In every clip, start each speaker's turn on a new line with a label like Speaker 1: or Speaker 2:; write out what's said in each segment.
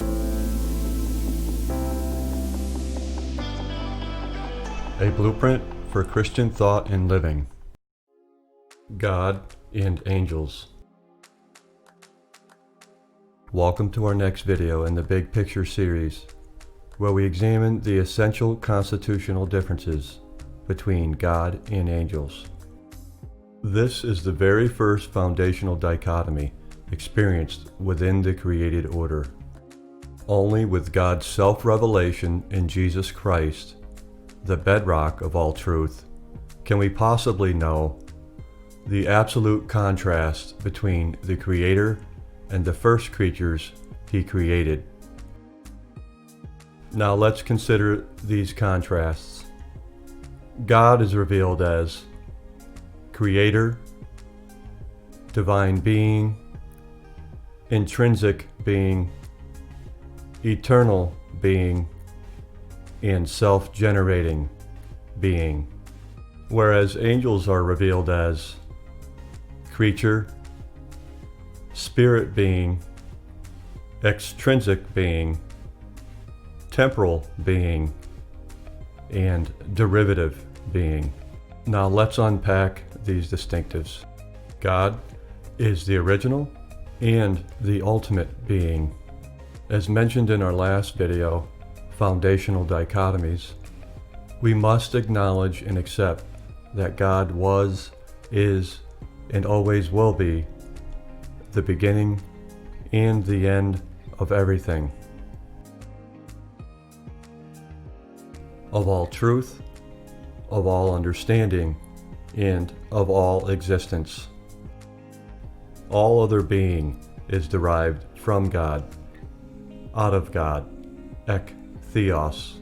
Speaker 1: A blueprint for Christian thought and living. God and angels. Welcome to our next video in the Big Picture series, where we examine the essential constitutional differences between God and angels. This is the very first foundational dichotomy experienced within the created order. Only with God's self-revelation in Jesus Christ, the bedrock of all truth, can we possibly know the absolute contrast between the Creator and the first creatures He created. Now let's consider these contrasts. God is revealed as Creator, Divine Being, Intrinsic Being, Eternal Being, and self-generating being, whereas angels are revealed as creature, spirit being, extrinsic being, temporal being, and derivative being. Now let's unpack these distinctives. God is the original and the ultimate being. As mentioned in our last video, Foundational Dichotomies, we must acknowledge and accept that God was, is, and always will be the beginning and the end of everything, of all truth, of all understanding, and of all existence. All other being is derived from God, out of God, ek theos.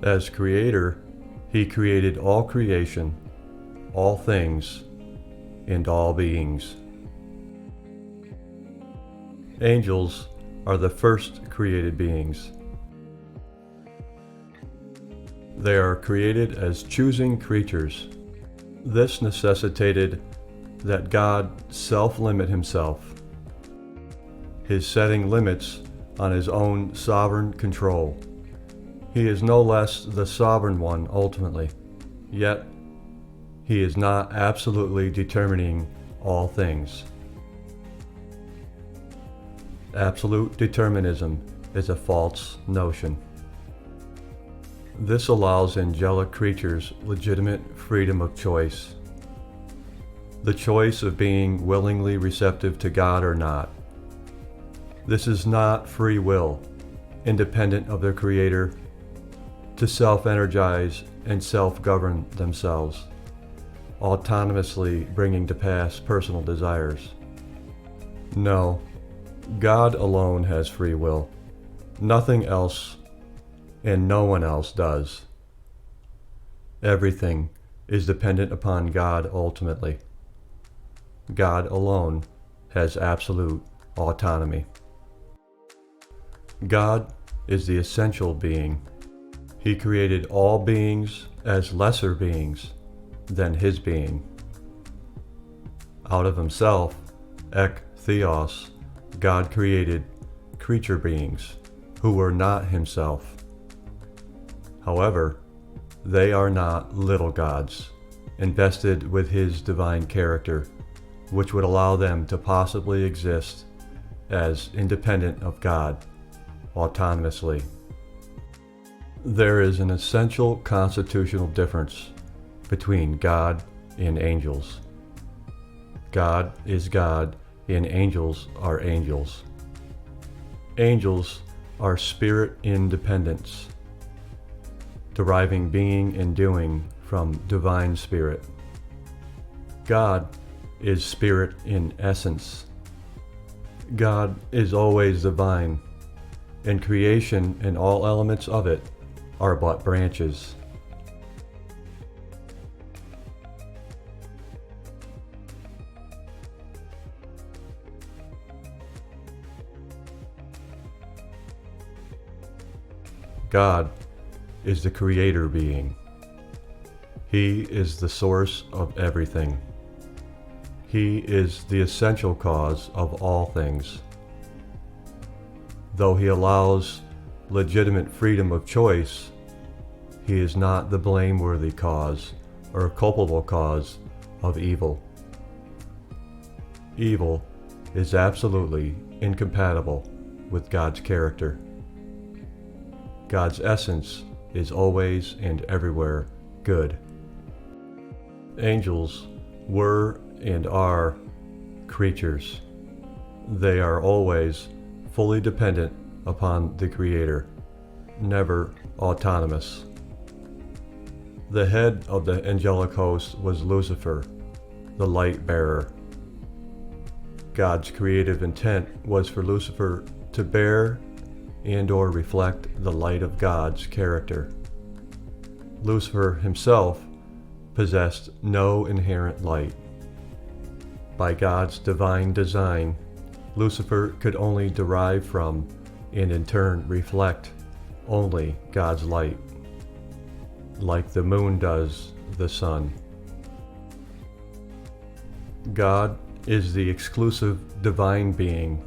Speaker 1: As Creator, He created all creation, all things, and all beings. Angels are the first created beings. They are created as choosing creatures. This necessitated that God self-limit Himself, His setting limits on His own sovereign control. He is no less the sovereign one ultimately, yet He is not absolutely determining all things. Absolute determinism is a false notion. This allows angelic creatures legitimate freedom of choice. The choice of being willingly receptive to God or not. This is not free will, independent of their Creator, to self-energize and self-govern themselves, autonomously bringing to pass personal desires. No, God alone has free will. Nothing else and no one else does. Everything is dependent upon God ultimately. God alone has absolute autonomy. God is the essential being. He created all beings as lesser beings than His being. Out of Himself, ek theos, God created creature beings who were not Himself. However, they are not little gods, invested with His divine character, which would allow them to possibly exist as independent of God, autonomously. There is an essential constitutional difference between God and angels. God is God and angels are angels. Angels are spirit independence, deriving being and doing from divine spirit. God is spirit in essence. God is always divine, and creation and all elements of it are but branches. God is the creator being. He is the source of everything. He is the essential cause of all things. Though he allows legitimate freedom of choice, he is not the blameworthy cause or culpable cause of evil. Evil is absolutely incompatible with God's character. God's essence is always and everywhere good. Angels were and are creatures. They are always fully dependent upon the Creator, never autonomous. The head of the angelic host was Lucifer, the light bearer. God's creative intent was for Lucifer to bear and/or reflect the light of God's character. Lucifer himself possessed no inherent light. By God's divine design, Lucifer could only derive from and in turn reflect only God's light, like the moon does the sun. God is the exclusive divine being.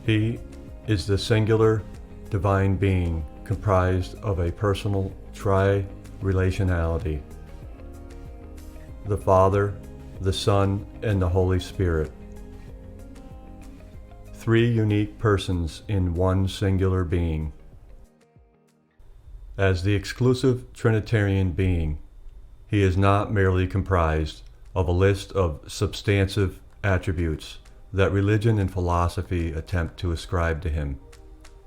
Speaker 1: He is the singular divine being comprised of a personal tri-relationality: the Father, the Son, and the Holy Spirit. Three unique persons in one singular being. As the exclusive Trinitarian being, he is not merely comprised of a list of substantive attributes that religion and philosophy attempt to ascribe to him,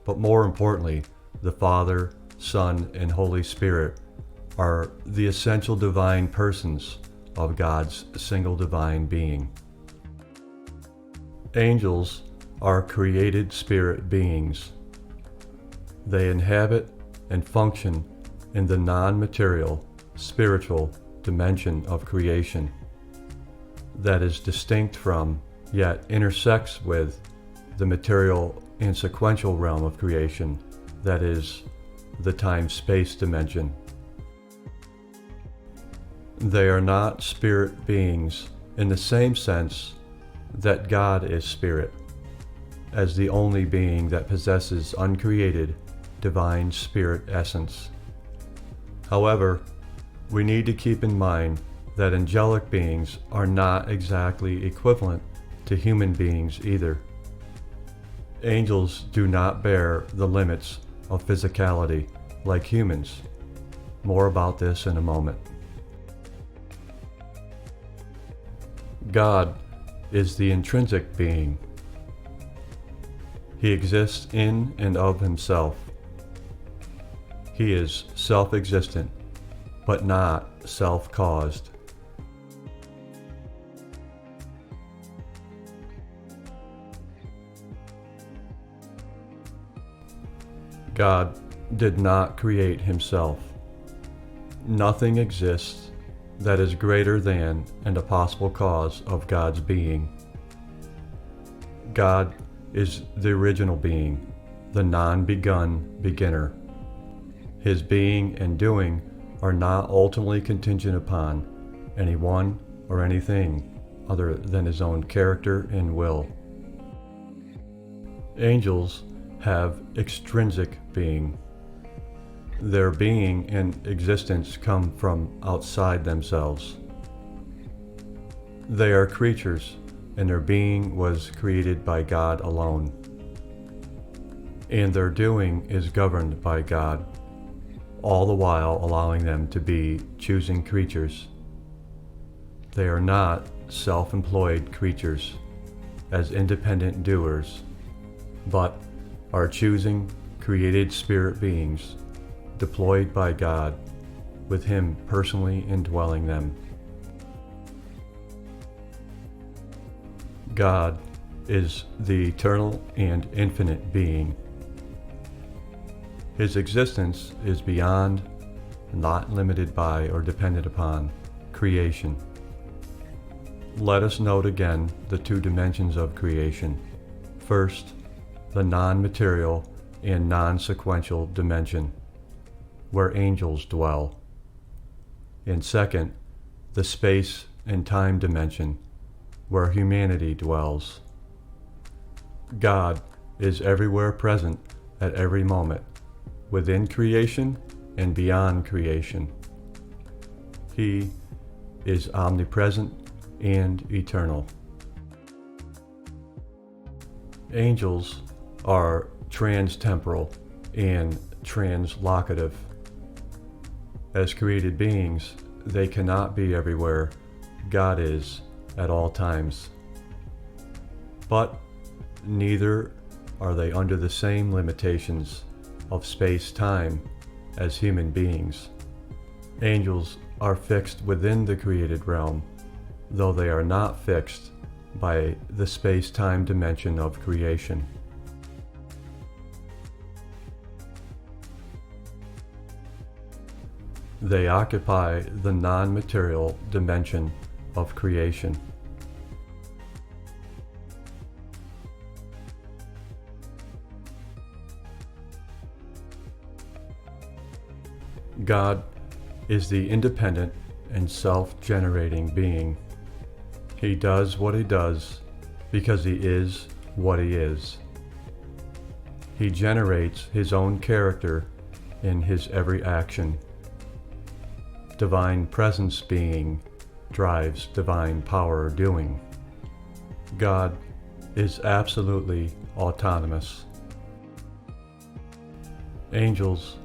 Speaker 1: but more importantly, the Father, Son, and Holy Spirit are the essential divine persons of God's single divine being. Angels are created spirit beings. They inhabit and function in the non-material, spiritual dimension of creation that is distinct from, yet intersects with, the material and sequential realm of creation, that is, the time-space dimension. They are not spirit beings in the same sense that God is spirit, as the only being that possesses uncreated, divine spirit essence. However, we need to keep in mind that angelic beings are not exactly equivalent to human beings either. Angels do not bear the limits of physicality like humans. More about this in a moment. God is the intrinsic being. He exists in and of himself. He is self-existent, but not self-caused. God did not create himself. Nothing exists that is greater than and a possible cause of God's being. God is the original being, the non-begun beginner. His being and doing are not ultimately contingent upon anyone or anything other than his own character and will. Angels have extrinsic being. Their being and existence come from outside themselves. They are creatures, and their being was created by God alone. And their doing is governed by God, all the while allowing them to be choosing creatures. They are not self-employed creatures as independent doers, but are choosing created spirit beings deployed by God, with Him personally indwelling them. God is the eternal and infinite being. His existence is beyond, not limited by or dependent upon, creation. Let us note again the two dimensions of creation. First, the non-material and non-sequential dimension, where angels dwell. And second, the space and time dimension, where humanity dwells. God is everywhere present at every moment, within creation and beyond creation. He is omnipresent and eternal. Angels are transtemporal and translocative. As created beings, they cannot be everywhere God is at all times. But neither are they under the same limitations of space-time as human beings. Angels are fixed within the created realm, though they are not fixed by the space-time dimension of creation. They occupy the non-material dimension of creation. God is the independent and self-generating being. He does what he does because he is what he is. He generates his own character in his every action. Divine presence being drives divine power doing. God is absolutely autonomous. Angels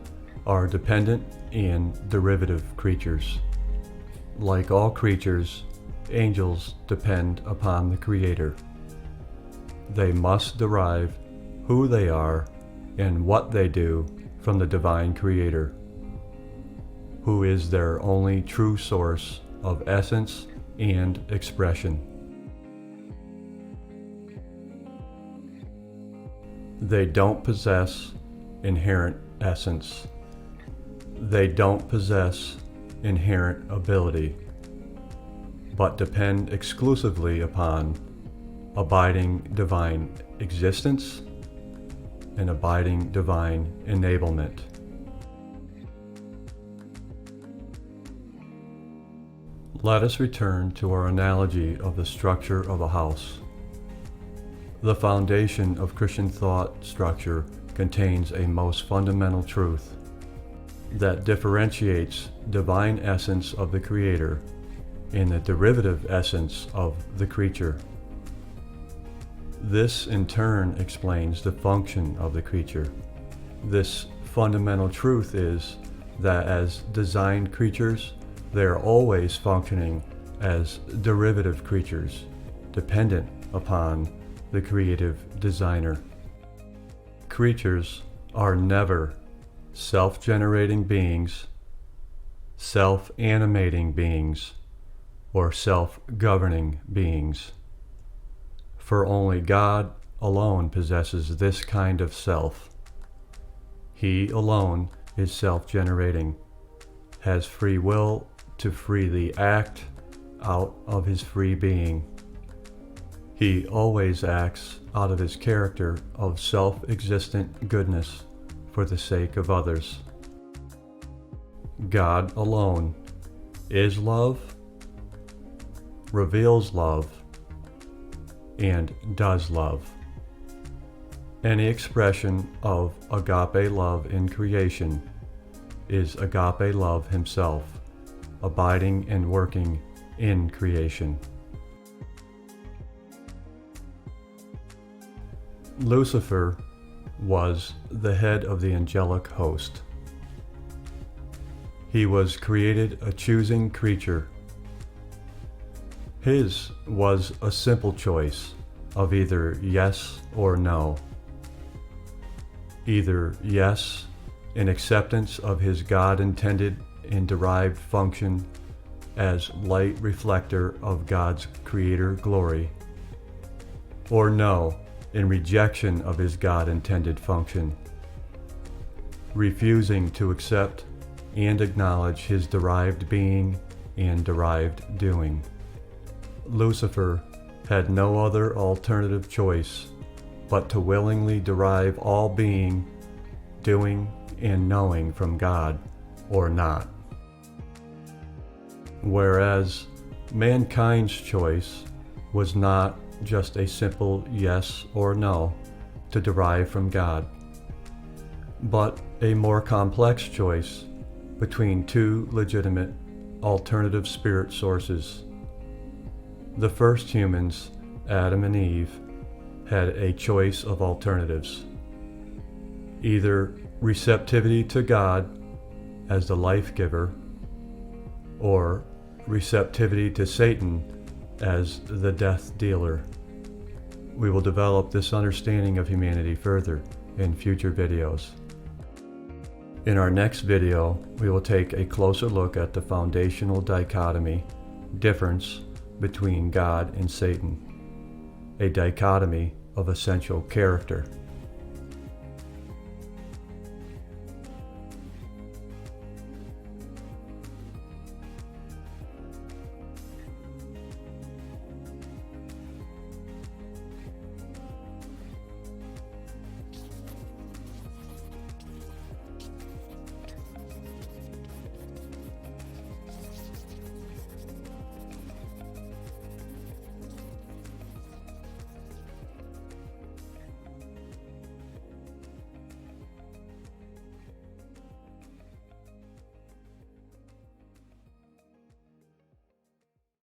Speaker 1: are dependent and derivative creatures. Like all creatures, angels depend upon the Creator. They must derive who they are and what they do from the divine Creator, who is their only true source of essence and expression. They don't possess inherent essence. They don't possess inherent ability, but depend exclusively upon abiding divine existence and abiding divine enablement. Let us return to our analogy of the structure of a house. The foundation of Christian thought structure contains a most fundamental truth that differentiates divine essence of the Creator and the derivative essence of the creature. This in turn explains the function of the creature. This fundamental truth is that as designed creatures, they are always functioning as derivative creatures, dependent upon the creative designer. Creatures are never self-generating beings, self-animating beings, or self-governing beings. For only God alone possesses this kind of self. He alone is self-generating, has free will to freely act out of his free being. He always acts out of his character of self-existent goodness for the sake of others. God alone is love, reveals love, and does love. Any expression of agape love in creation is agape love himself, abiding and working in creation. Lucifer was the head of the angelic host. He was created a choosing creature. His was a simple choice of either yes or no. Either yes, in acceptance of his God-intended and derived function as light reflector of God's creator glory, or no, in rejection of his God-intended function, refusing to accept and acknowledge his derived being and derived doing. Lucifer had no other alternative choice but to willingly derive all being, doing, and knowing from God, or not. Whereas mankind's choice was not just a simple yes or no, to derive from God, but a more complex choice between two legitimate alternative spirit sources. The first humans, Adam and Eve, had a choice of alternatives. Either receptivity to God as the life giver, or receptivity to Satan as the death dealer. We will develop this understanding of humanity further in future videos. In our next video, we will take a closer look at the foundational dichotomy, difference between God and Satan, a dichotomy of essential character.